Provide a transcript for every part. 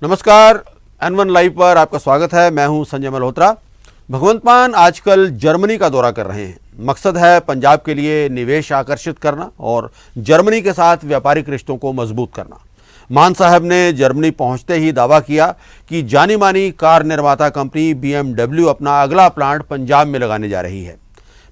नमस्कार, N1 live पर आपका स्वागत है। मैं हूं संजय मल्होत्रा। भगवंत मान आजकल जर्मनी का दौरा कर रहे हैं। मकसद है पंजाब के लिए निवेश आकर्षित करना और जर्मनी के साथ व्यापारिक रिश्तों को मजबूत करना। मान साहब ने जर्मनी पहुंचते ही दावा किया कि जानी मानी कार निर्माता कंपनी BMW अपना अगला प्लांट पंजाब में लगाने जा रही है।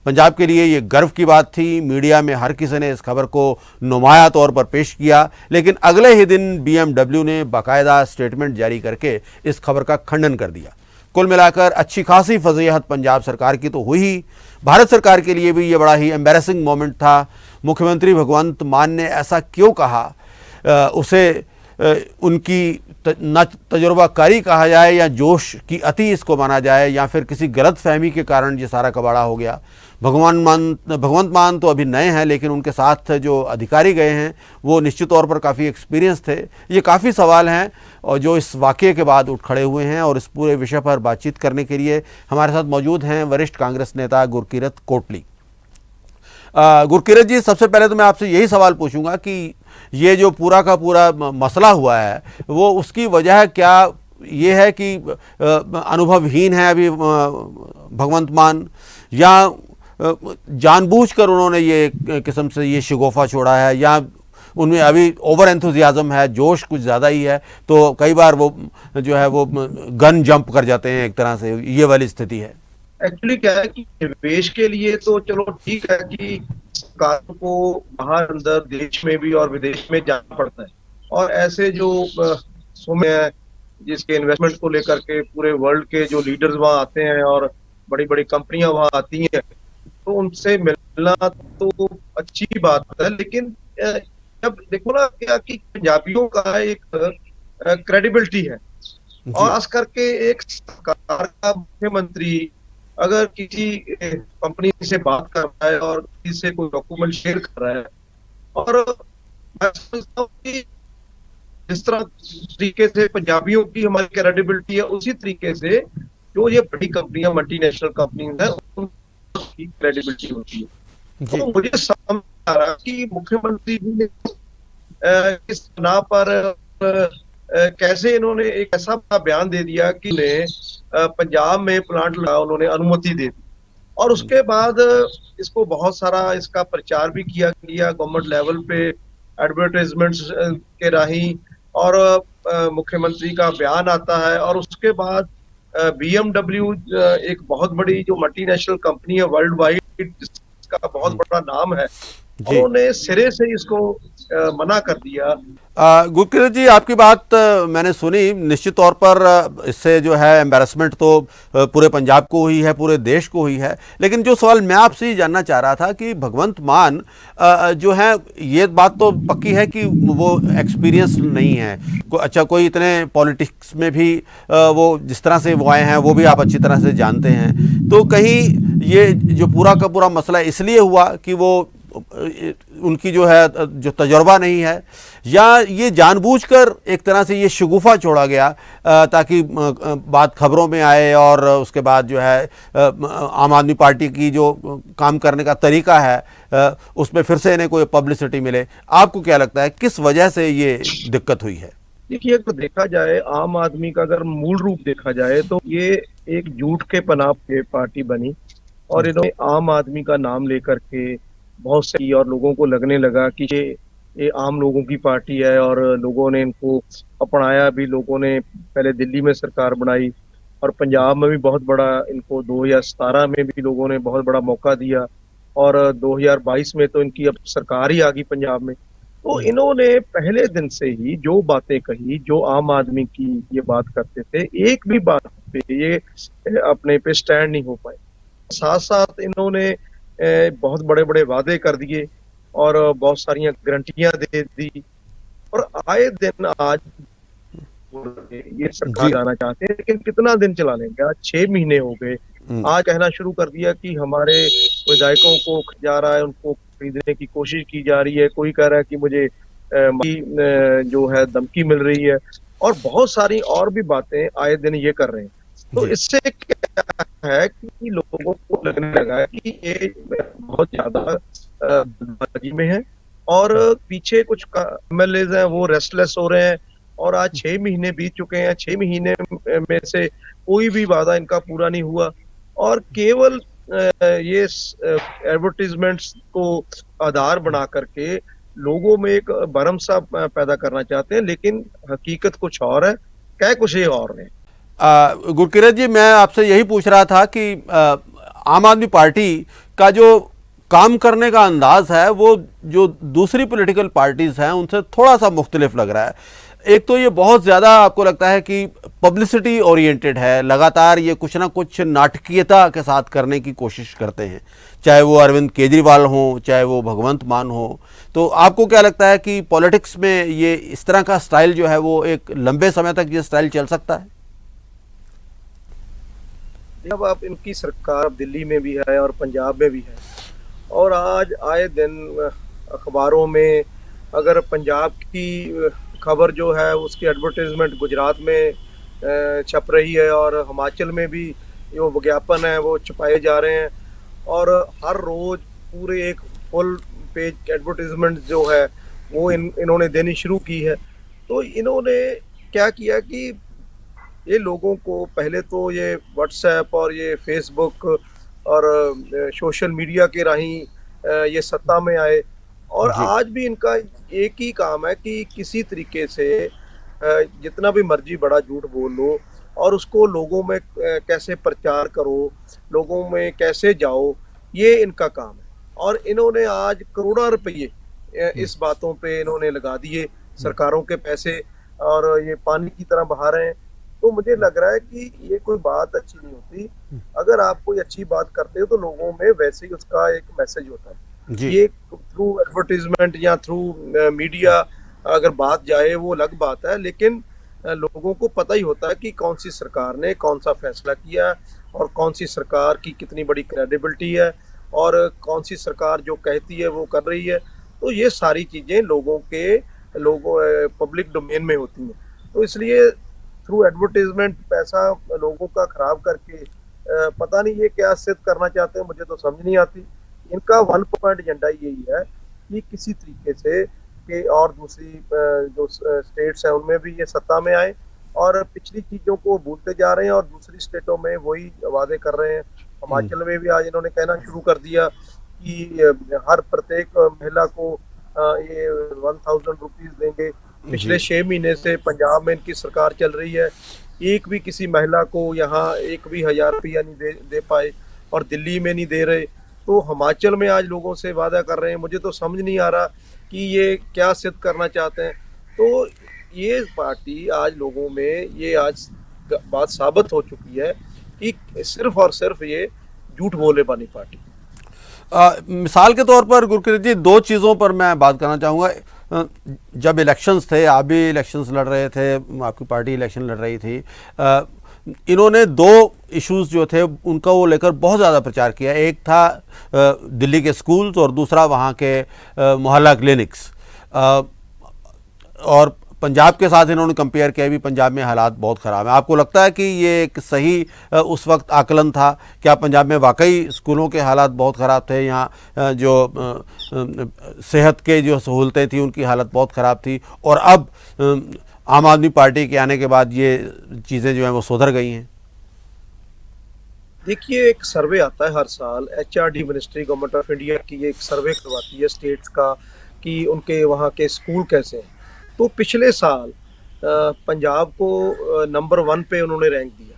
पंजाब के लिए ये गर्व की बात थी। मीडिया में हर किसी ने इस खबर को नुमाया तौर पर पेश किया, लेकिन अगले ही दिन BMW ने बाकायदा स्टेटमेंट जारी करके इस खबर का खंडन कर दिया। कुल मिलाकर अच्छी खासी फजीहत पंजाब सरकार की तो हुई ही, भारत सरकार के लिए भी ये बड़ा ही एम्बैरेसिंग मोमेंट था। मुख्यमंत्री भगवंत मान ने ऐसा क्यों कहा, उसे उनकी न तजुर्बाकारी कहा जाए या जोश की अति इसको माना जाए या फिर किसी गलत फहमी के कारण ये सारा कबाड़ा हो गया। भगवंत मान तो अभी नए हैं, लेकिन उनके साथ जो अधिकारी गए हैं वो निश्चित तौर पर काफ़ी एक्सपीरियंस थे। ये काफ़ी सवाल हैं और जो इस वाक़ये के बाद उठ खड़े हुए हैं, और इस पूरे विषय पर बातचीत करने के लिए हमारे साथ मौजूद हैं वरिष्ठ कांग्रेस नेता गुरकीरत कोटली। गुरकीरत जी, सबसे पहले तो मैं आपसे यही सवाल पूछूंगा कि ये जो पूरा का पूरा मसला हुआ है वो उसकी वजह क्या ये है कि अनुभवहीन है अभी भगवंत मान, या जानबूझकर उन्होंने ये किस्म से ये शिगोफा छोड़ा है, या उनमें अभी ओवर एंथुजियाज्म है, जोश कुछ ज़्यादा ही है, तो कई बार वो जो है वो गन जंप कर जाते हैं, एक तरह से ये वाली स्थिति है। एक्चुअली क्या है कि निवेश के लिए तो चलो ठीक है कि सरकार को बाहर अंदर देश में भी और विदेश में जाना पड़ता है, और ऐसे जो समय है जिसके इन्वेस्टमेंट को लेकर के पूरे वर्ल्ड के जो लीडर्स वहाँ आते हैं और बड़ी बड़ी कंपनियां वहाँ आती हैं, तो उनसे मिलना तो अच्छी बात है। लेकिन जब देखो ना क्या कि पंजाबियों का एक क्रेडिबिलिटी है, और खास करके एक सरकार का मुख्यमंत्री अगर किसी कंपनी से बात कर रहा है और किसी से कोई डॉक्यूमेंट शेयर कर रहा है, और मैं समझता हूँ कि जिस तरह तरीके से पंजाबियों की हमारी क्रेडिबिलिटी है, उसी तरीके से जो ये बड़ी कंपनियां मल्टीनेशनल कंपनीज है उनकी क्रेडिबिलिटी होती है। तो मुझे समझ आ रहा है कि मुख्यमंत्री जी ने इस बना पर कैसे इन्होंने एक ऐसा बयान दे दिया कि पंजाब में प्लांट लगा उन्होंने अनुमति दे दी, और उसके बाद इसको बहुत सारा इसका प्रचार भी किया गया गवर्नमेंट लेवल पे एडवर्टाइजमेंट्स के राही, और मुख्यमंत्री का बयान आता है, और उसके बाद BMW एक बहुत बड़ी जो मल्टीनेशनल कंपनी है वर्ल्ड वाइड, जिसका बहुत बड़ा नाम है, उन्होंने सिरे से इसको मना कर दिया। गुरकीरत जी, आपकी बात मैंने सुनी। निश्चित तौर पर इससे जो है एम्बैरेसमेंट तो पूरे पंजाब को हुई है, पूरे देश को हुई है, लेकिन जो सवाल मैं आपसे ये जानना चाह रहा था कि भगवंत मान जो है, ये बात तो पक्की है कि वो एक्सपीरियंस नहीं है। अच्छा, कोई इतने पॉलिटिक्स में भी वो जिस तरह से वो आए हैं वो भी आप अच्छी तरह से जानते हैं, तो कहीं ये जो पूरा का पूरा मसला इसलिए हुआ कि वो उनकी जो है जो तजर्बा नहीं है, या ये जानबूझकर एक तरह से ये शगुफा छोड़ा गया ताकि बात खबरों में आए और उसके बाद जो है आम आदमी पार्टी की जो काम करने का तरीका है उसमें फिर से इन्हें कोई पब्लिसिटी मिले। आपको क्या लगता है किस वजह से ये दिक्कत हुई है? देखिए, अगर देखा जाए आम आदमी का अगर मूल रूप देखा जाए तो ये एक झूठ के पनाह पे पार्टी बनी, और इन्होंने आम आदमी का नाम लेकर के बहुत से, और लोगों को लगने लगा कि ये आम लोगों की पार्टी है, और लोगों ने इनको अपनाया भी। लोगों ने पहले दिल्ली में सरकार बनाई और पंजाब में भी बहुत बड़ा इनको 2017 में भी लोगों ने बहुत बड़ा मौका दिया, और 2022 में तो इनकी अब सरकार ही आ गई पंजाब में। तो इन्होंने पहले दिन से ही जो बातें कही, जो आम आदमी की ये बात करते थे, एक भी बात पे ये अपने पे स्टैंड नहीं हो पाए। साथ साथ इन्होंने बहुत बड़े बड़े वादे कर दिए और बहुत सारी गारंटियां दे दी, और आए दिन आज ये सरकार जाना चाहते हैं, लेकिन कितना दिन चला लेंगे? आज 6 महीने हो गए। आज कहना शुरू कर दिया कि हमारे विधायकों को जा रहा है, उनको खरीदने की कोशिश की जा रही है। कोई कह रहा है कि मुझे जो है धमकी मिल रही है, और बहुत सारी और भी बातें आए दिन ये कर रहे हैं। तो इससे क्या है कि लोगों को लगने लगा है कि ये बहुत ज्यादा जल्दबाजी में है, और पीछे कुछ एमएलए हैं वो रेस्टलेस हो रहे हैं, और आज 6 महीने बीत चुके हैं। 6 महीने में से कोई भी वादा इनका पूरा नहीं हुआ और केवल ये एडवर्टीजमेंट्स को आधार बना करके लोगों में एक भरम सा पैदा करना चाहते हैं, लेकिन हकीकत कुछ और है, कह कुछ ये और है। गुरकिरत जी, मैं आपसे यही पूछ रहा था कि आम आदमी पार्टी का जो काम करने का अंदाज है वो जो दूसरी पॉलिटिकल पार्टीज हैं उनसे थोड़ा सा मुख्तलिफ लग रहा है। एक तो ये बहुत ज़्यादा आपको लगता है कि पब्लिसिटी ओरिएंटेड है, लगातार ये कुछ ना कुछ नाटकीयता के साथ करने की कोशिश करते हैं, चाहे वो अरविंद केजरीवाल हों, चाहे वो भगवंत मान हो। तो आपको क्या लगता है कि पॉलिटिक्स में ये इस तरह का स्टाइल जो है वो एक लंबे समय तक ये स्टाइल चल सकता है? अब आप इनकी सरकार दिल्ली में भी है और पंजाब में भी है, और आज आए दिन अखबारों में अगर पंजाब की खबर जो है उसकी एडवर्टाइजमेंट गुजरात में छप रही है और हिमाचल में भी जो विज्ञापन है वो छपाए जा रहे हैं, और हर रोज पूरे एक फुल पेज एडवर्टाइजमेंट जो है वो इन्होंने देनी शुरू की है। तो इन्होंने क्या किया कि ये लोगों को पहले तो ये व्हाट्सएप और ये फेसबुक और सोशल मीडिया के राहीं ये सत्ता में आए, और जी। आज भी इनका एक ही काम है कि किसी तरीके से जितना भी मर्जी बड़ा झूठ बोल लो और उसको लोगों में कैसे प्रचार करो, लोगों में कैसे जाओ, ये इनका काम है। और इन्होंने आज करोड़ों रुपये इस बातों पे इन्होंने लगा दिए, सरकारों के पैसे, और ये पानी की तरह बहा रहे हैं। तो मुझे लग रहा है कि ये कोई बात अच्छी नहीं होती। अगर आप कोई अच्छी बात करते हो तो लोगों में वैसे ही उसका एक मैसेज होता है। जी। ये थ्रू एडवर्टीजमेंट या थ्रू मीडिया अगर बात जाए वो अलग बात है, लेकिन लोगों को पता ही होता है कि कौन सी सरकार ने कौन सा फैसला किया और कौन सी सरकार की कितनी बड़ी क्रेडिबिलिटी है और कौन सी सरकार जो कहती है वो कर रही है। तो ये सारी चीजें लोगों पब्लिक डोमेन में होती हैं। तो इसलिए थ्रू एडवर्टाइजमेंट पैसा लोगों का खराब करके पता नहीं ये क्या सिद्ध करना चाहते हैं, मुझे तो समझ नहीं आती। इनका वन पॉइंट एजेंडा यही है कि किसी तरीके से कि और दूसरी जो स्टेट्स हैं उनमें भी ये सत्ता में आए, और पिछली चीजों को भूलते जा रहे हैं और दूसरी स्टेटों में वही वादे कर रहे हैं। हिमाचल में भी आज इन्होंने कहना शुरू कर दिया कि हर प्रत्येक महिला को ये 1000 रुपीज देंगे। पिछले 6 महीने से पंजाब में इनकी सरकार चल रही है, एक भी किसी महिला को यहाँ एक भी 1000 रुपया नहीं दे पाए, और दिल्ली में नहीं दे रहे। तो हिमाचल में आज लोगों से वादा कर रहे हैं। मुझे तो समझ नहीं आ रहा कि ये क्या सिद्ध करना चाहते हैं। तो ये पार्टी आज लोगों में ये आज बात साबित हो चुकी है कि सिर्फ और सिर्फ ये झूठ बोले वाली पार्टी। मिसाल के तौर पर गुरकीरत जी, दो चीज़ों पर मैं बात करना चाहूँगा। जब इलेक्शंस थे, आप भी इलेक्शंस लड़ रहे थे, आपकी पार्टी इलेक्शन लड़ रही थी, इन्होंने दो इश्यूज जो थे उनका वो लेकर बहुत ज़्यादा प्रचार किया। एक था दिल्ली के स्कूल्स और दूसरा वहाँ के मोहल्ला क्लिनिक्स। और पंजाब के साथ इन्होंने कंपेयर किया भी, पंजाब में हालात बहुत ख़राब हैं। आपको लगता है कि ये एक सही उस वक्त आकलन था? क्या पंजाब में वाकई स्कूलों के हालात बहुत ख़राब थे? यहाँ जो सेहत के जो सहूलतें थी उनकी हालत बहुत ख़राब थी, और अब आम आदमी पार्टी के आने के बाद ये चीज़ें जो हैं वो सुधर गई हैं? देखिए, एक सर्वे आता है हर साल, HRD ministry government of India की एक सर्वे करवाती है स्टेट्स का कि उनके वहाँ के स्कूल कैसे हैं। तो पिछले साल पंजाब को नंबर 1 पे उन्होंने रैंक दिया,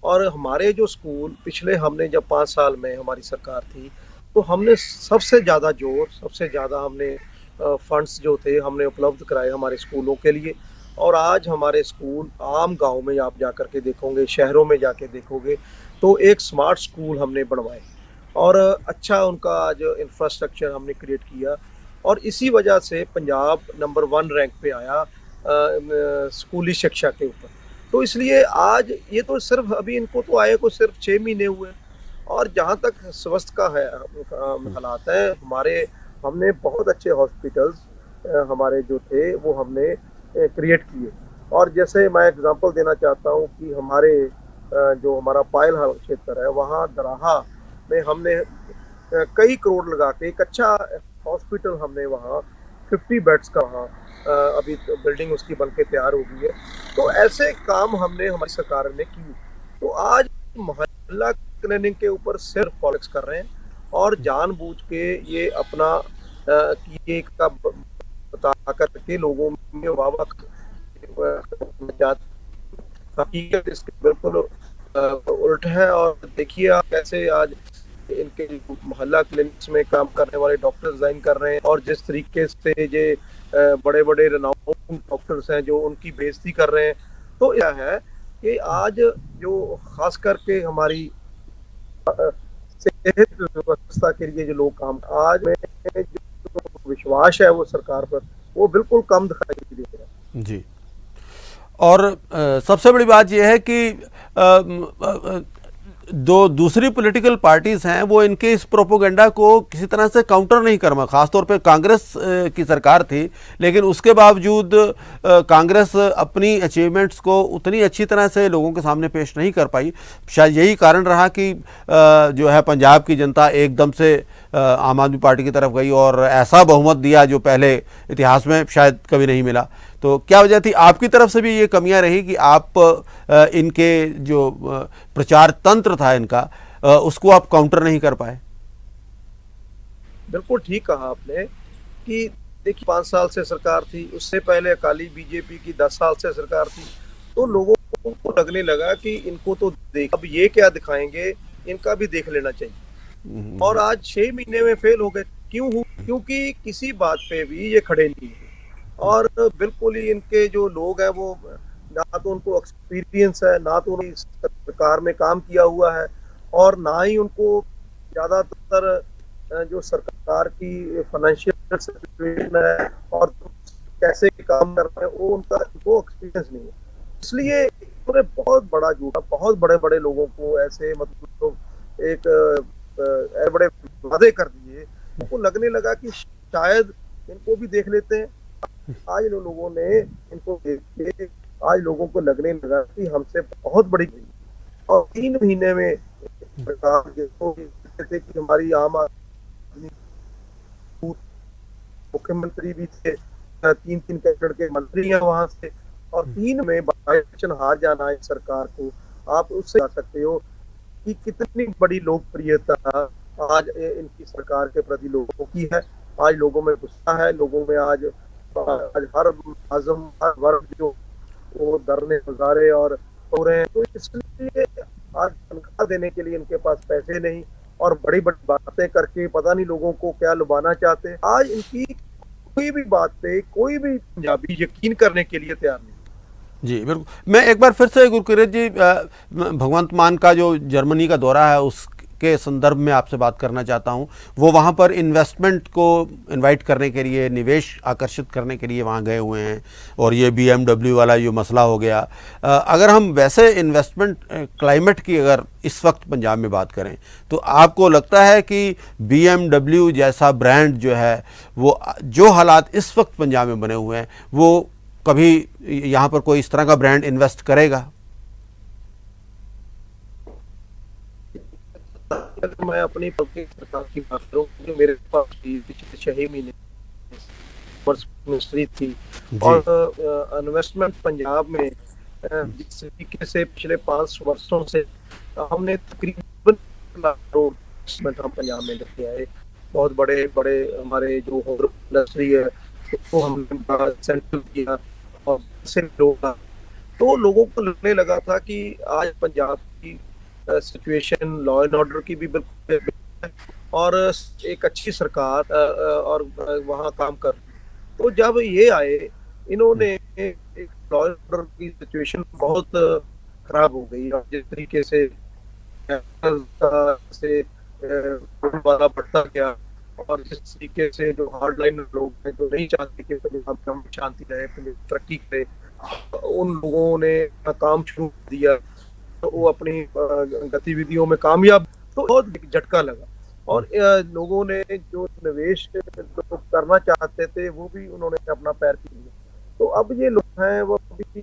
और हमारे जो स्कूल पिछले हमने जब 5 साल में हमारी सरकार थी तो हमने सबसे ज़्यादा हमने फंड्स जो थे हमने उपलब्ध कराए हमारे स्कूलों के लिए। और आज हमारे स्कूल आम गांव में आप जा कर के देखोगे, शहरों में जाके देखोगे, तो एक स्मार्ट स्कूल हमने बनवाए और अच्छा उनका जो इंफ्रास्ट्रक्चर हमने क्रिएट किया, और इसी वजह से पंजाब नंबर 1 रैंक पे आया स्कूली शिक्षा के ऊपर। तो इसलिए आज ये तो सिर्फ अभी इनको तो आए को सिर्फ 6 महीने हुए, और जहाँ तक स्वास्थ्य का है हालात है, हमने बहुत अच्छे हॉस्पिटल्स हमारे जो थे वो हमने क्रिएट किए। और जैसे मैं एग्जांपल देना चाहता हूँ कि हमारे जो हमारा पायल क्षेत्र है वहाँ दराहा में हमने कई करोड़ लगा के एक अच्छा हॉस्पिटल हमने वहाँ 50 बेड्स का वहाँ अभी तो बिल्डिंग उसकी बनके तैयार हो गई है। तो ऐसे काम हमने हमारी सरकार ने की। तो आज मोहल्ला क्लिनिक के ऊपर सिर्फ पॉलिटिक्स कर रहे हैं और जानबूझ के ये अपना कि ये का बता करके लोगों में वाह हकीकत इसके बिल्कुल उल्ट है। और देखिए आप कैसे आज इनके मोहल्ला क्लिनिक्स में काम करने वाले डॉक्टर रिजाइन कर रहे हैं और जिस तरीके से ये बड़े बड़े रेनाउंड डॉक्टर्स हैं जो उनकी बेइज्जती कर रहे हैं। तो यह है कि आज जो खास करके हमारी सेहत व्यवस्था के लिए जो लोग काम आज में जो विश्वास है वो सरकार पर वो बिल्कुल कम दिखाई दे रहा है। जी। और सबसे बड़ी बात यह है कि जो दूसरी पॉलिटिकल पार्टीज हैं वो इनके इस प्रोपोगंडा को किसी तरह से काउंटर नहीं कर पा। खासतौर पे कांग्रेस की सरकार थी, लेकिन उसके बावजूद कांग्रेस अपनी अचीवमेंट्स को उतनी अच्छी तरह से लोगों के सामने पेश नहीं कर पाई। शायद यही कारण रहा कि जो है पंजाब की जनता एकदम से आम आदमी पार्टी की तरफ गई और ऐसा बहुमत दिया जो पहले इतिहास में शायद कभी नहीं मिला। तो क्या वजह थी, आपकी तरफ से भी ये कमियां रही कि आप इनके जो प्रचार तंत्र था इनका उसको आप काउंटर नहीं कर पाए? बिल्कुल ठीक कहा आपने कि देखिए 5 साल से सरकार थी, उससे पहले अकाली बीजेपी की 10 साल से सरकार थी। तो लोगों को लगने लगा कि इनको तो देख, अब ये क्या दिखाएंगे, इनका भी देख लेना चाहिए। और आज 6 महीने में फेल हो गए। क्यों? क्योंकि किसी बात पे भी ये खड़े नहीं है और बिल्कुल ही इनके जो लोग हैं वो ना तो उनको एक्सपीरियंस है, ना तो उन्होंने सरकार में काम किया हुआ है और ना ही उनको ज्यादातर जो सरकार की फाइनेंशियल सिचुएशन है और कैसे काम कर रहे हैं वो उनका वो एक्सपीरियंस नहीं है। इसलिए उन्होंने बहुत बड़ा झूठा, बहुत बड़े बड़े लोगों को ऐसे मतलब एक ऐसे बड़े वादे कर दिए, उनको लगने लगा कि शायद इनको भी देख लेते हैं। आज लोगों ने इनको देख के आज लोगों को लगने लगा कि हमसे बहुत बड़ी और 3 महीने में थे कि हमारी आम आदमी मुख्यमंत्री भी थे, 3 कैबिनेट के मंत्री हैं वहां से और 3 में इलेक्शन हार जाना है सरकार को। आप उससे जा सकते हो कि कितनी बड़ी लोकप्रियता आज इनकी सरकार के प्रति लोगों की है। आज लोगों में गुस्सा है, लोगों में आज हर आजम हर वर्ग जो वो धरने गुजारे और हो रहे हैं। तो इसलिए आज तनख्वाह देने के लिए इनके पास पैसे नहीं और बड़ी बड़ी बातें करके पता नहीं लोगों को क्या लुभाना चाहते हैं। आज इनकी कोई भी बात पे कोई भी पंजाबी यकीन करने के लिए तैयार नहीं। जी बिल्कुल। मैं एक बार फिर से गुरकीरत जी भगवंत मान का जो जर्मनी का दौरा है उसके संदर्भ में आपसे बात करना चाहता हूं। वो वहां पर इन्वेस्टमेंट को इनवाइट करने के लिए, निवेश आकर्षित करने के लिए वहां गए हुए हैं और ये BMW वाला जो मसला हो गया। अगर हम वैसे इन्वेस्टमेंट क्लाइमेट की अगर इस वक्त पंजाब में बात करें तो आपको लगता है कि BMW जैसा ब्रांड जो है वो जो हालात इस वक्त पंजाब में बने हुए हैं वो कभी यहाँ पर कोई इस तरह का ब्रांड इन्वेस्ट करेगा? मैं अपनी सरकार की बात करूं जो मेरे पास पिछले 6 महीने मिनिस्ट्री थी और इन्वेस्टमेंट पंजाब में जिस तरीके से पिछले 5 वर्षों से हमने तकरीबन लाख करोड़ इन्वेस्टमेंट हम पंजाब में लेके आए। बहुत बड़े बड़े हमारे जो इंडस्ट्री है उसको हमने सेंट्रल किया और से लोग तो लोगों को लगने लगा था कि आज पंजाब की सिचुएशन लॉ एंड ऑर्डर की भी बिल्कुल और एक अच्छी सरकार और वहाँ काम कर। तो जब ये आए इन्होंने एक लॉ एंड ऑर्डर की सिचुएशन बहुत खराब हो गई और जिस तरीके से वाला बढ़ता गया और जिस तरीके से जो हार्ड लाइन लोग हैं जो नहीं चाहते कि पंजाब में शांति रहे, तरक्की करे, उन लोगों ने काम शुरू कर दिया तो वो अपनी गतिविधियों में कामयाब। तो बहुत झटका लगा और लोगों ने जो निवेश करना चाहते थे वो भी उन्होंने अपना पैर पी लिया। तो अब ये लोग हैं वो अभी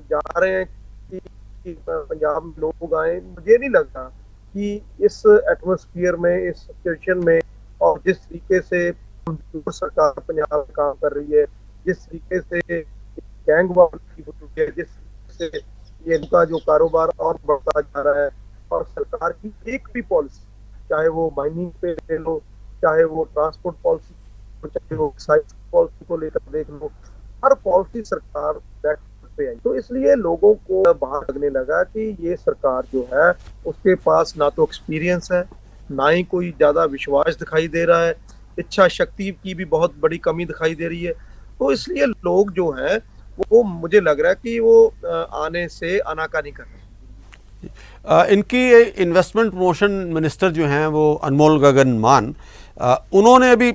जा रहे हैं कि पंजाब में लोग आए। मुझे नहीं लगता कि इस एटमॉस्फेयर में, इस सिचुएशन में और जिस तरीके से सरकार पंजाब में काम कर रही है, जिस तरीके से गैंगवार की होती है, जिस तरीके से ये इनका जो कारोबार और बढ़ता जा रहा है, और सरकार की एक भी पॉलिसी, चाहे वो माइनिंग पे ले लो, चाहे वो ट्रांसपोर्ट पॉलिसी, चाहे वो एक्साइज पॉलिसी को लेकर देख लो, हर पॉलिसी सरकार बैक पे आई। तो इसलिए लोगों को बाहर लगने लगा कि ये सरकार जो है उसके पास ना तो एक्सपीरियंस है, ना ही कोई ज्यादा विश्वास दिखाई दे रहा है, इच्छा शक्ति की भी बहुत बड़ी कमी दिखाई दे रही है। तो इसलिए लोग जो हैं वो मुझे लग रहा है कि वो आने से आनाकानी कर रहे हैं। इनकी इन्वेस्टमेंट प्रमोशन मिनिस्टर जो हैं वो अनमोल गगन मान, उन्होंने अभी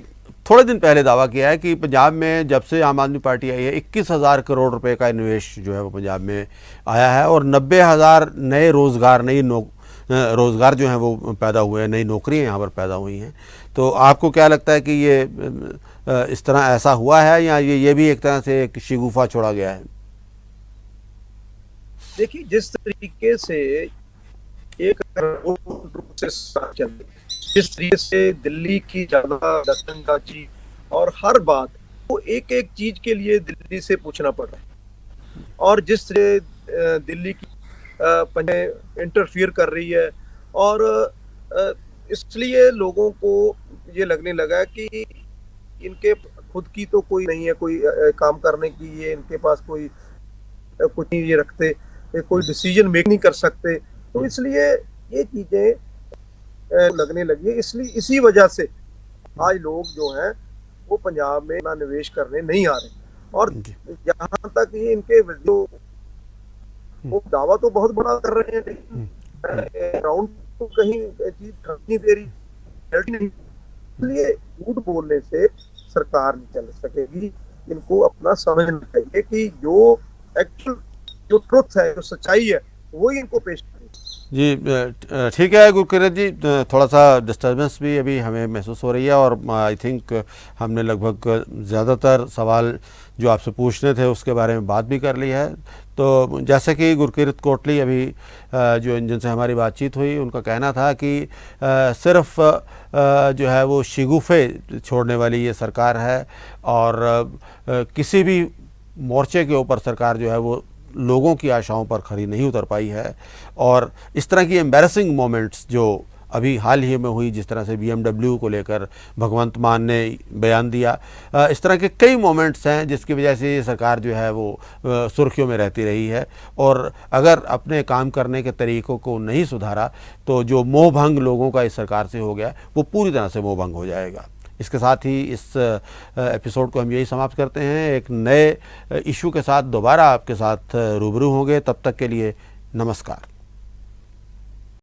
थोड़े दिन पहले दावा किया है कि पंजाब में जब से आम आदमी पार्टी आई है 21,000 करोड़ रुपए का निवेश जो है वो पंजाब में आया है और 90,000 नए रोज़गार रोज़गार जो हैं वो पैदा हुए हैं, नई नौकरियां यहाँ पर पैदा हुई हैं। तो आपको क्या लगता है कि ये इस तरह ऐसा हुआ है या ये भी एक तरह से एक शिगुफा छोड़ा गया है? देखिए, जिस तरीके से एक रूप से चल, जिस तरीके से दिल्ली की ज्यादा दखलंदाजी और हर बात वो एक एक चीज के लिए दिल्ली से पूछना पड़ रहा है, और जिस तरह दिल्ली की पंजाब इंटरफियर कर रही है, और इसलिए लोगों को ये लगने लगा कि इनके खुद की तो कोई नहीं है, कोई काम करने की, ये इनके पास कोई कुछ नहीं ये रखते, कोई डिसीजन मेक नहीं कर सकते। तो इसलिए ये चीजें लगने लगी है। इसलिए इसी वजह से आज लोग जो हैं वो पंजाब में ना निवेश करने नहीं आ रहे। और जहां तक ये इनके जो वो दावा तो बहुत बड़ा कर रहे हैं, लेकिन राउंड तो कहीं चीज घट नहीं दे रही, नहीं। इसलिए झूठ बोलने से सरकार नहीं चल सकेगी। इनको अपना समझना चाहिए कि जो एक्चुअल जो ट्रुथ है, जो सच्चाई है, वो ही इनको पेश करें। जी ठीक है गुरकीरत जी, थोड़ा सा डिस्टर्बेंस भी अभी हमें महसूस हो रही है और आई थिंक हमने लगभग ज़्यादातर सवाल जो आपसे पूछने थे उसके बारे में बात भी कर ली है। तो जैसे कि गुरकीरत कोटली अभी जो जिनसे हमारी बातचीत हुई उनका कहना था कि सिर्फ जो है वो शिगुफे छोड़ने वाली ये सरकार है और किसी भी मोर्चे के ऊपर सरकार जो है वो लोगों की आशाओं पर खरी नहीं उतर पाई है। और इस तरह की एम्बैरेसिंग मोमेंट्स जो अभी हाल ही में हुई, जिस तरह से BMW को लेकर भगवंत मान ने बयान दिया, इस तरह के कई मोमेंट्स हैं जिसकी वजह से ये सरकार जो है वो सुर्खियों में रहती रही है। और अगर अपने काम करने के तरीक़ों को नहीं सुधारा तो जो मोह भंग लोगों का इस सरकार से हो गया वो पूरी तरह से मोह भंग हो जाएगा। इसके साथ ही इस एपिसोड को हम यही समाप्त करते हैं। एक नए इशू के साथ दोबारा आपके साथ रूबरू होंगे। तब तक के लिए नमस्कार।